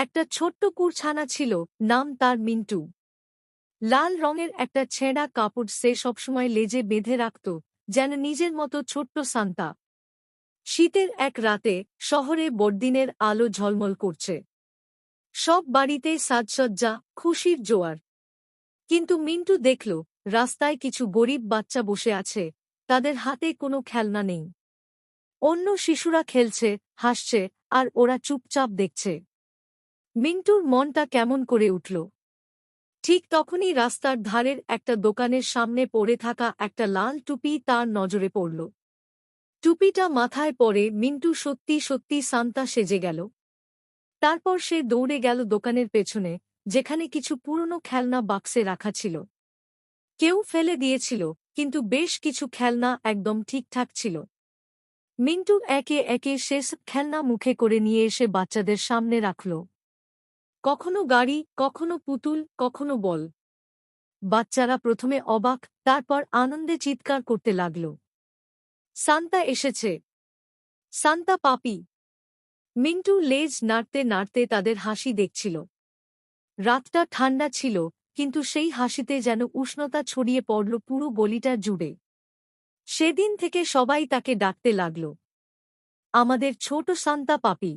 একটা ছোট্ট কুড়ছানা ছিল, নাম তার মিন্টু। লাল রঙের একটা ছেঁড়া কাপড় সে সবসময় লেজে বেঁধে রাখত, যেন নিজের মতো ছোট্ট সান্তা। শীতের এক রাতে শহরে বড়দিনের আলো ঝলমল করছে। সব বাড়িতে সাজসজ্জা, খুশির জোয়ার। কিন্তু মিন্টু দেখল, রাস্তায় কিছু গরিব বাচ্চা বসে আছে, তাদের হাতে কোনো খেলনা নেই। অন্য শিশুরা খেলছে, হাসছে, আর ওরা চুপচাপ দেখছে। মিন্টুর মনটা কেমন করে উঠল। ঠিক তখনই রাস্তার ধারের একটা দোকানের সামনে পড়ে থাকা একটা লাল টুপি তার নজরে পড়ল। টুপিটা মাথায় পরে মিন্টু সত্যি সত্যি সান্তা সেজে গেল। তারপর সে দৌড়ে গেল দোকানের পেছনে, যেখানে কিছু পুরনো খেলনা বাক্সে রাখা ছিল। কেউ ফেলে দিয়েছিল, কিন্তু বেশ কিছু খেলনা একদম ঠিকঠাক ছিল। মিন্টু একে একে শেষ খেলনা মুখে করে নিয়ে এসে বাচ্চাদের সামনে রাখল। কখনো গাড়ি, কখনো পুতুল, কখনো বল। বাচ্চারা প্রথমে অবাক, তারপর আনন্দে চিৎকার করতে লাগল। সান্তা এসেছে! সান্তা পাপি! মিন্টু লেজ নাড়তে নাড়তে তাদের হাসি দেখছিল। রাতটা ঠান্ডা ছিল, কিন্তু সেই হাসিতে যেন উষ্ণতা ছড়িয়ে পড়ল পুরো গলিটা জুড়ে। সেদিন থেকে সবাই তাকে ডাকতে লাগল, আমাদের ছোট সান্তা পাপি।